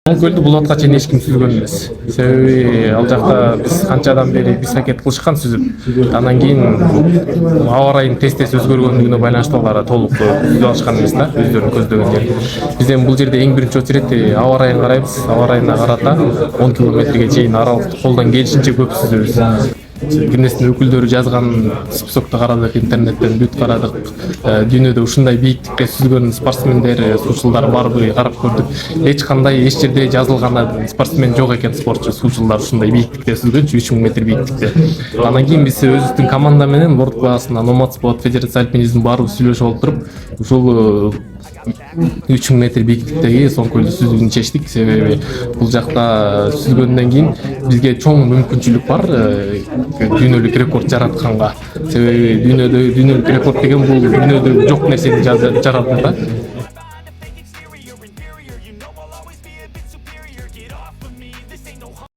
Ысык-Көлдү бул атка чейин эч ким сүзгөн эмес. Себеби ал жакта биз канчадан бери биз аракет кылышкан сүзүп. Андан кийин аба ырайынын тез өзгөргөндүгүнө байланыштуу алар толук сүзүп алышкан эмес да, өздөрүнүн көздөгөн жери. Биз эми бул жерде эң биринчи очередь аба ырайын карайбыз. Аба ырайына карата 10 километрге чейин аралыкты колдон келишинче көп сүзөбүз. Кимдесин өкүлдөрү жазган списокто карадык, интернеттен бүт карадык. Дүйнөдө ушундай бийиктикте сүзгөн спортсмендер, суучулдар барбы карап көрдүк. Эч кандай эч жерде жазылган спортсмен жок экен, спортчу, суучулдар ушундай бийиктикте сүзгөнчү, 3000 метр бийиктикте. Андан кийин биз өзүбүздүн команда менен борт классына, номад спорт, федерация альпинизм барып сүйлөшүп алып туруп, ушул 3000 метр бийиктиктеги Ысык-Көлдү сүзүүнү чечтик. Себеби бул жакта сүзгөндөн кийин бизге чоң мүмкүнчүлүк бар дүйнөлүк рекорд жаратканга. Себеби дүйнөлүк рекорд деген бул дүйнөдө жок нерсени жаратат да.